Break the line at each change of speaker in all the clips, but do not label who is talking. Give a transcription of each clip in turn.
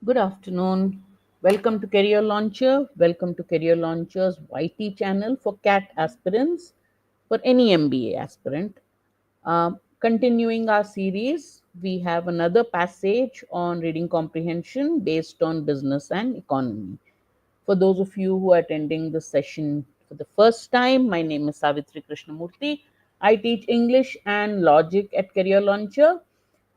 Good afternoon. Welcome to Career Launcher. Welcome to Career Launcher's YT channel for CAT aspirants, for any MBA aspirant. Continuing our series, we have another passage on reading comprehension based on business and economy. For those of you who are attending this session for the first time, my name is Savitri Krishnamurthy. I teach English and Logic at Career Launcher,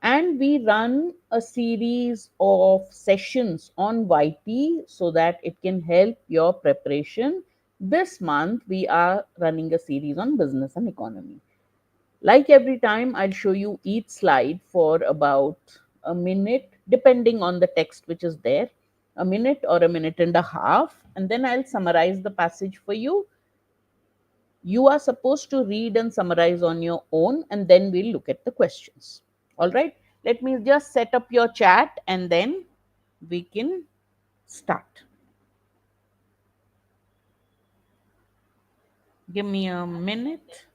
and we run a series of sessions on YT so that it can help your preparation. This month, we are running a series on business and economy. Like every time, I'll show you each slide for about a minute, depending on the text which is there, a minute or a minute and a half, and then I'll summarize the passage for you. You are supposed to read and summarize on your own, and then we'll look at the questions. All right, let me just set up your chat and then we can start. Give me a minute.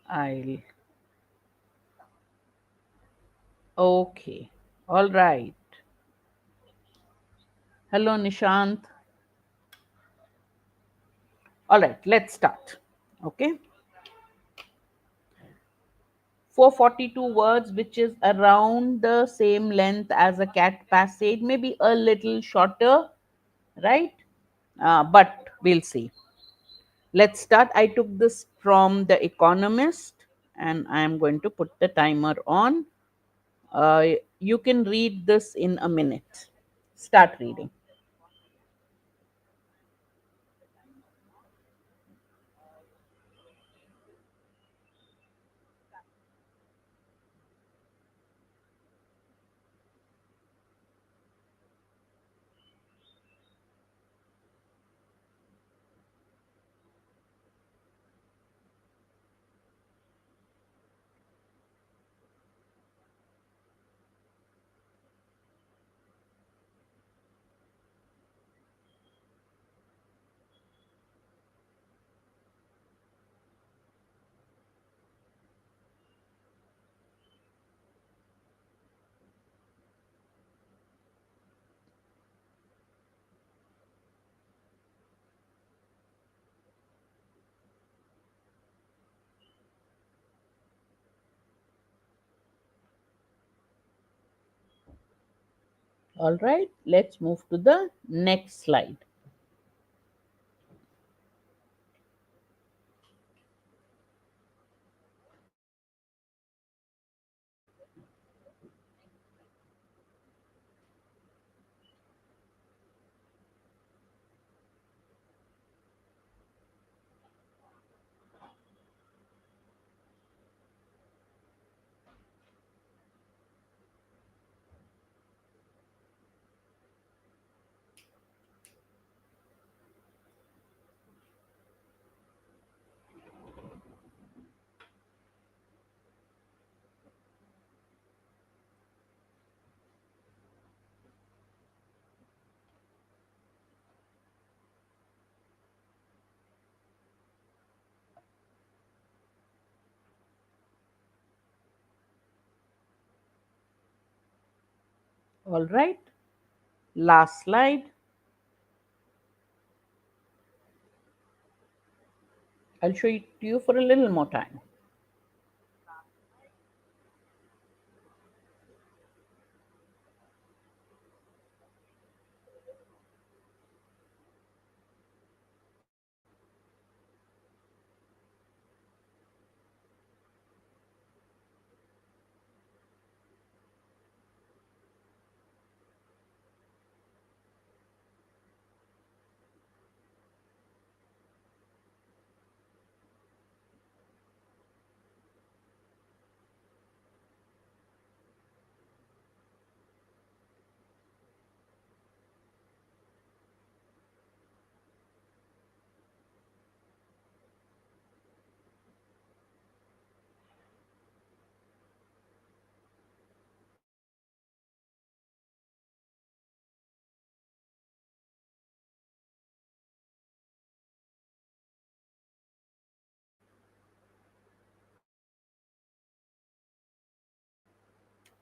I'll. Okay. All right. Hello, Nishant. All right, let's start. Okay. 442 words, which is around the same length as a cat passage, maybe a little shorter, right? But we'll see. Let's start. I took this from The Economist and I am going to put the timer on. You can read this in a minute. Start reading. All right, let's move to the next slide. All right, last slide. I'll show it to you for a little more time.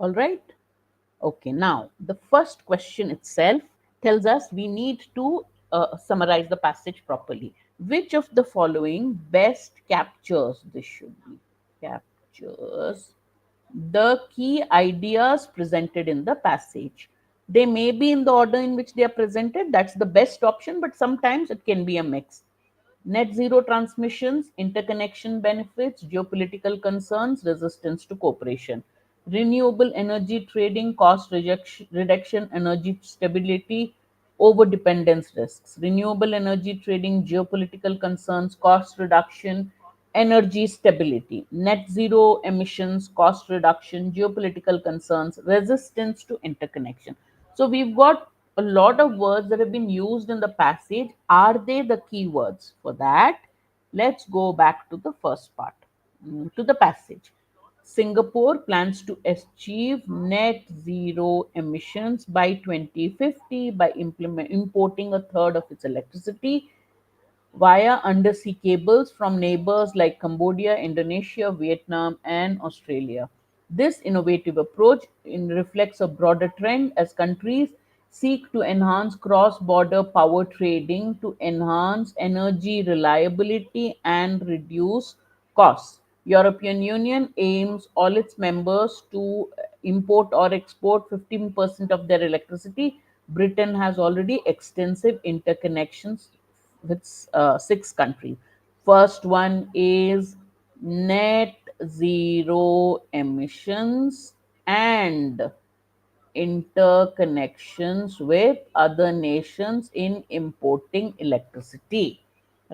All right. Okay, now the first question itself tells us we need to summarize the passage properly. Which of the following best captures, this should be captures the key ideas presented in the passage? They may be in the order in which they are presented, that's the best option, but sometimes it can be a mix. Net zero transmissions, interconnection benefits, geopolitical concerns, resistance to cooperation. Renewable energy trading, reduction, energy stability, over dependence risks. Renewable energy trading, geopolitical concerns, cost reduction, energy stability. Net zero emissions, cost reduction, geopolitical concerns, resistance to interconnection. So we've got a lot of words that have been used in the passage. Are they the keywords? For that, let's go back to the first part, to the passage. Singapore plans to achieve net zero emissions by 2050 by importing a third of its electricity via undersea cables from neighbors like Cambodia, Indonesia, Vietnam, and Australia. This innovative approach reflects a broader trend as countries seek to enhance cross border power trading to enhance energy reliability and reduce costs. European Union aims all its members to import or export 15% of their electricity. Britain has already extensive interconnections with 6 countries. First one is net zero emissions and interconnections with other nations in importing electricity,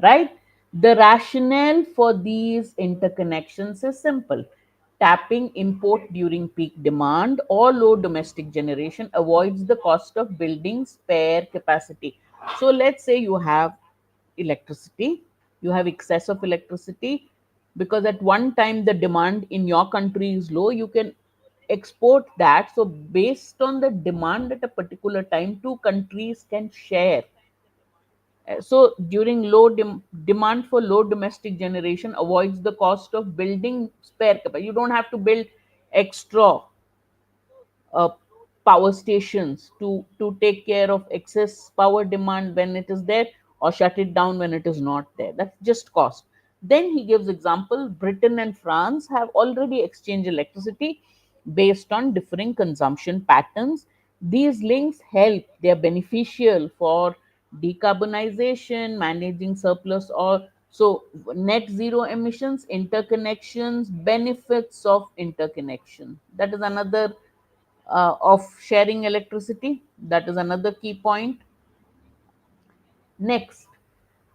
right? The rationale for these interconnections is simple. Tapping import during peak demand or low domestic generation avoids the cost of building spare capacity. So let's say you have electricity, you have excess of electricity, because at one time the demand in your country is low, you can export that. So based on the demand at a particular time, two countries can share. So during demand for low domestic generation avoids the cost of building spare capacity. You don't have to build extra uh, power stations to take care of excess power demand when it is there, or shut it down when it is not there. That's just cost. Then he gives example, Britain and France have already exchanged electricity based on differing consumption patterns. These links help, they are beneficial for decarbonization, managing surplus, or so net zero emissions, interconnections, benefits of interconnection. That is another of sharing electricity. That is another key point. Next,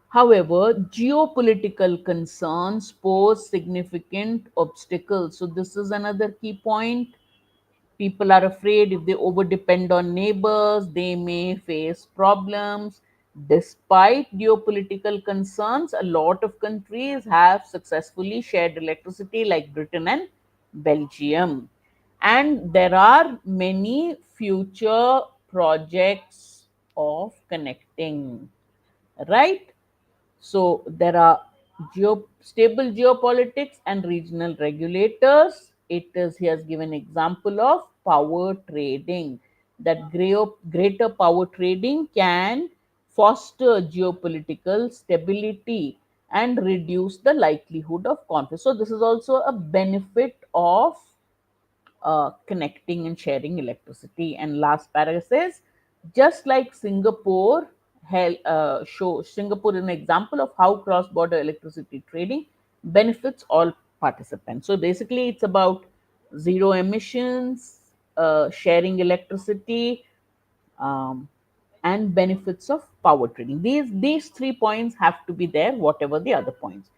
however, geopolitical concerns pose significant obstacles. So, this is another key point. People are afraid if they over depend on neighbors, they may face problems. Despite geopolitical concerns, a lot of countries have successfully shared electricity, like Britain and Belgium. And there are many future projects of connecting, right? So there are stable geopolitics and regional regulators. It is, he has given example of power trading, that greater power trading can foster geopolitical stability and reduce the likelihood of conflict. So this is also a benefit of connecting and sharing electricity. And last paragraph says, just like Singapore, Singapore is an example of how cross-border electricity trading benefits all participants. So basically, it's about zero emissions, sharing electricity, um, and benefits of power trading. These 3 points have to be there, whatever the other points.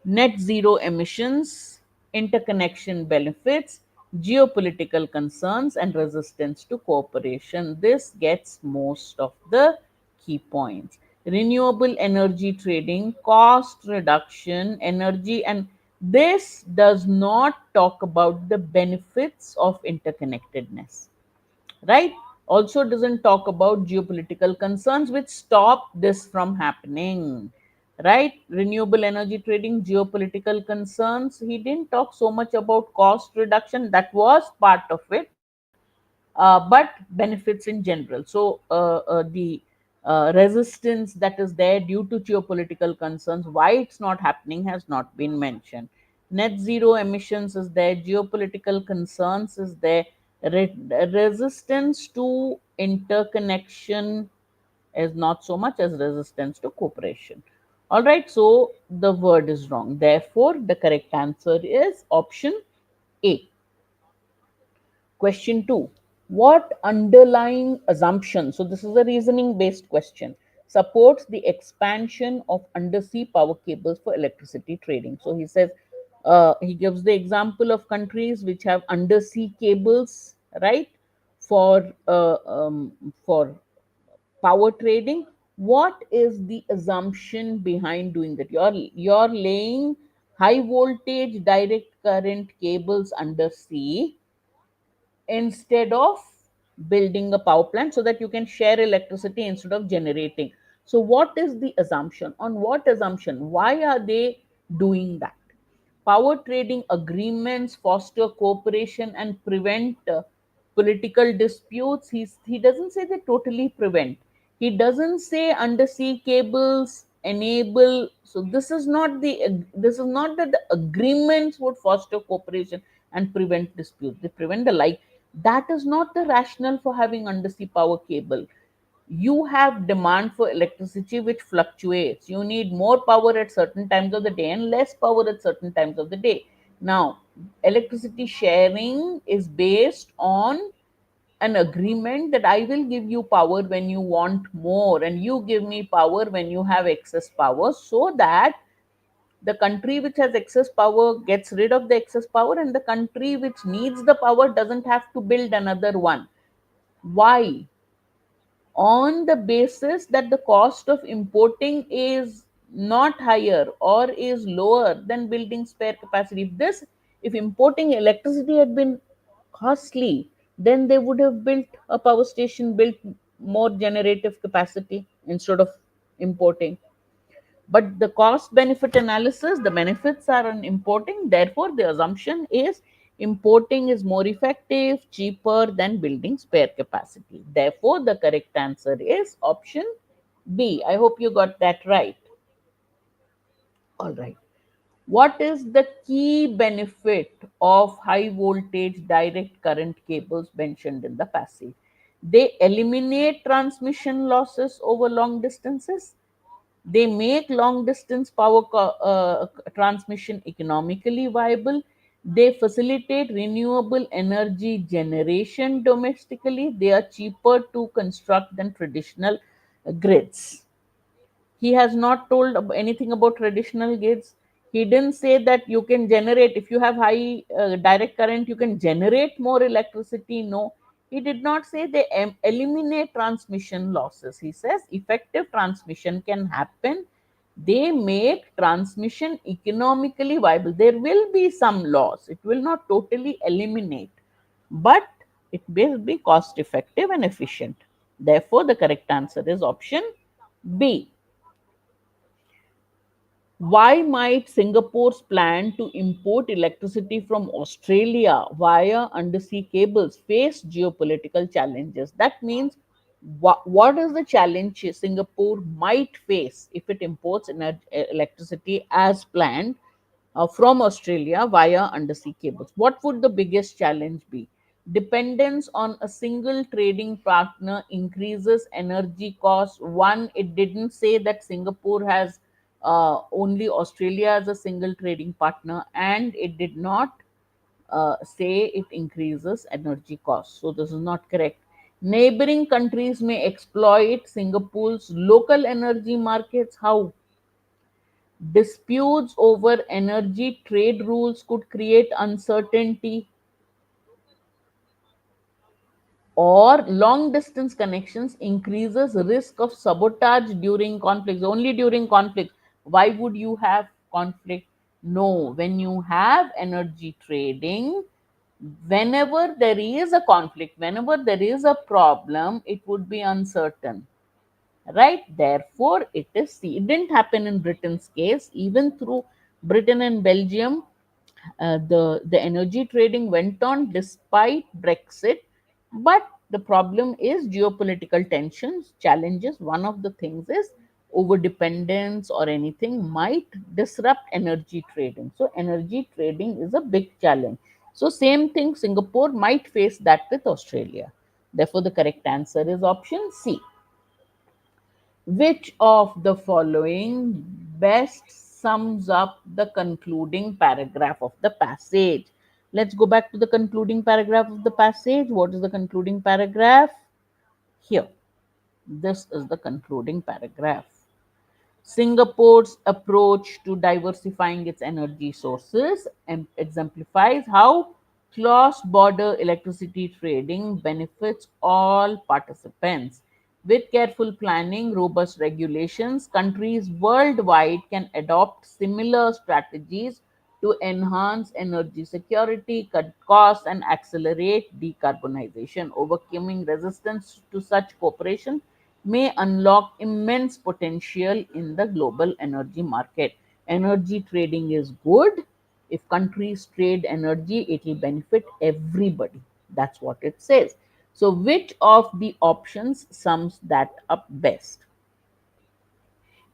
Net zero emissions, interconnection benefits, geopolitical concerns, and resistance to cooperation. This gets most of the key points. Renewable energy trading, cost reduction, energy, and this does not talk about the benefits of interconnectedness, right? Also doesn't talk about geopolitical concerns which stop this from happening, right? Renewable energy trading, geopolitical concerns, he didn't talk so much about cost reduction. That was part of it, but benefits in general. So the resistance that is there due to geopolitical concerns, why it's not happening has not been mentioned. Net zero emissions is there, geopolitical concerns is there, resistance to interconnection is not so much as resistance to cooperation. All right, so the word is wrong. Therefore, the correct answer is option A. Question 2. What underlying assumption, so this is a reasoning based question, supports the expansion of undersea power cables for electricity trading? So he says, he gives the example of countries which have undersea cables, right, for power trading. What is the assumption behind doing that? You're laying high voltage direct current cables undersea instead of building a power plant so that you can share electricity instead of generating. So what is the assumption? On what assumption? Why are they doing that? Power trading agreements foster cooperation and prevent political disputes. He doesn't say they totally prevent. He doesn't say undersea cables enable. So this is not that the agreements would foster cooperation and prevent disputes. They prevent the like. That is not the rationale for having undersea power cable. You have demand for electricity which fluctuates. You need more power at certain times of the day and less power at certain times of the day. Now, electricity sharing is based on an agreement that I will give you power when you want more, and you give me power when you have excess power, so that the country which has excess power gets rid of the excess power, and the country which needs the power doesn't have to build another one. Why? On the basis that the cost of importing is not higher or is lower than building spare capacity. If importing electricity had been costly, then they would have built a power station, built more generative capacity instead of importing. But the cost benefit analysis, the benefits are on importing. Therefore, the assumption is importing is more effective, cheaper than building spare capacity. Therefore, the correct answer is option B. I hope you got that right. All right. What is the key benefit of high voltage direct current cables mentioned in the passage? They eliminate transmission losses over long distances. They make long distance power transmission economically viable. They facilitate renewable energy generation domestically. They are cheaper to construct than traditional grids. He has not told anything about traditional grids. He didn't say that you can generate, if you have high direct current, you can generate more electricity. No, he did not say they eliminate transmission losses. He says effective transmission can happen. They make transmission economically viable. There will be some loss, it will not totally eliminate, but it will be cost effective and efficient. Therefore, the correct answer is option B. Why might Singapore's plan to import electricity from Australia via undersea cables face geopolitical challenges? That means, what is the challenge Singapore might face if it imports electricity as planned from Australia via undersea cables? What would the biggest challenge be? Dependence on a single trading partner increases energy costs. One, it didn't say that Singapore has only Australia as a single trading partner, and it did not say it increases energy costs. So, this is not correct. Neighboring countries may exploit Singapore's local energy markets. How? Disputes over energy trade rules could create uncertainty, or long distance connections increases risk of sabotage during conflicts. Only during conflicts. Why would you have conflict? No, when you have energy trading, whenever there is a conflict, whenever there is a problem, it would be uncertain, right? Therefore, it is C. It didn't happen in Britain's case. Even through Britain and Belgium, the energy trading went on despite Brexit, But the problem is geopolitical tensions, challenges. One of the things is over dependence or anything might disrupt energy trading. So, energy trading is a big challenge. So, same thing, Singapore might face that with Australia. Therefore, the correct answer is option C. Which of the following best sums up the concluding paragraph of the passage? Let's go back to the concluding paragraph of the passage. What is the concluding paragraph? Here. This is the concluding paragraph. Singapore's approach to diversifying its energy sources exemplifies how cross border electricity trading benefits all participants. With careful planning, robust regulations, countries worldwide can adopt similar strategies to enhance energy security, cut costs, and accelerate decarbonization. Overcoming resistance to such cooperation may unlock immense potential in the global energy market. Energy trading is good. If countries trade energy, it will benefit everybody. That's what it says. So, which of the options sums that up best?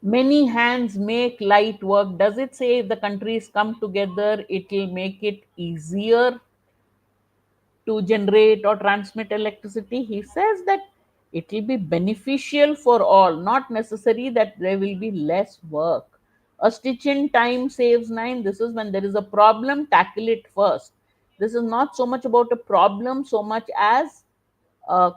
Many hands make light work. Does it say if the countries come together, it will make it easier to generate or transmit electricity? He says that it will be beneficial for all, not necessary that there will be less work. A stitch in time saves nine. This is when there is a problem, tackle it first. This is not so much about a problem so much as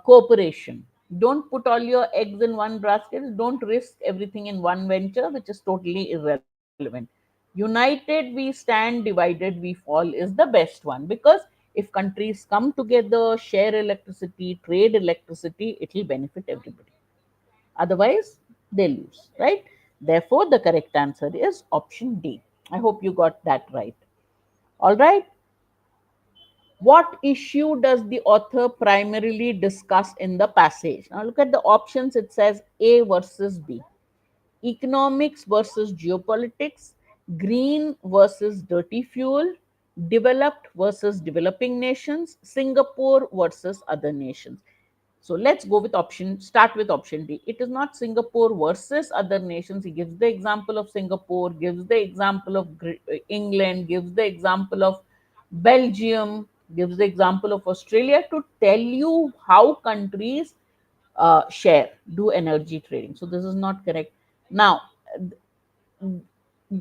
cooperation. Don't put all your eggs in one basket. Don't risk everything in one venture, which is totally irrelevant. United we stand, divided we fall is the best one, because if countries come together, share electricity, trade electricity, it will benefit everybody. Otherwise, they lose, right? Therefore, the correct answer is option D. I hope you got that right. All right. What issue does the author primarily discuss in the passage? Now, look at the options. It says A versus B, economics versus geopolitics, green versus dirty fuel, developed versus developing nations, Singapore versus other nations. So let's go with start with option D. It is not Singapore versus other nations. He gives the example of Singapore, gives the example of England, gives the example of Belgium, gives the example of Australia to tell you how countries do energy trading. So this is not correct. Now,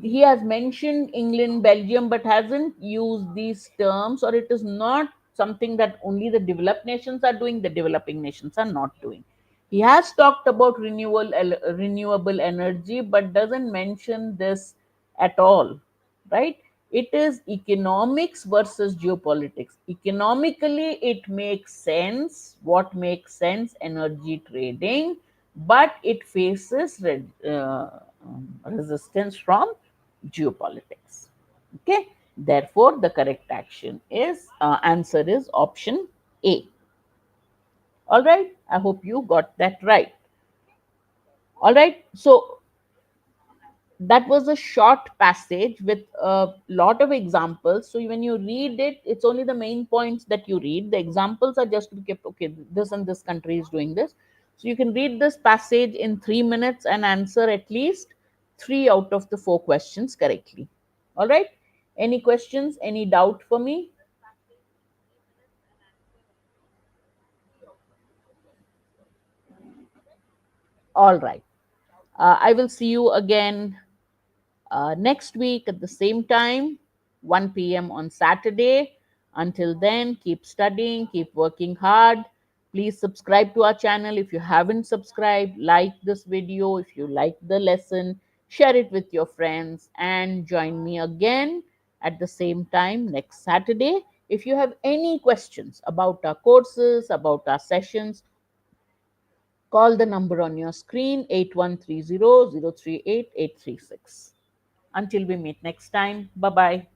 he has mentioned England, Belgium, but hasn't used these terms, or it is not something that only the developed nations are doing, the developing nations are not doing. He has talked about renewable energy, but doesn't mention this at all, right? It is economics versus geopolitics. Economically, it makes sense. What makes sense? Energy trading, but it faces resistance from geopolitics. Okay, therefore, the correct answer is option A. All right, I hope you got that right. All right, so that was a short passage with a lot of examples. So when you read it, it's only the main points that you read. The examples are just to keep, okay, this and this country is doing this. So you can read this passage in 3 minutes and answer at least 3 out of the 4 questions correctly. All right, any questions, any doubt for me? All right, I will see you again next week at the same time, 1 p.m. on Saturday. Until then, keep studying, keep working hard. Please subscribe to our channel if you haven't subscribed. Like this video if you like the lesson. Share it with your friends and join me again at the same time next Saturday. If you have any questions about our courses, about our sessions, call the number on your screen, 8130 038 836. Until we meet next time, bye bye.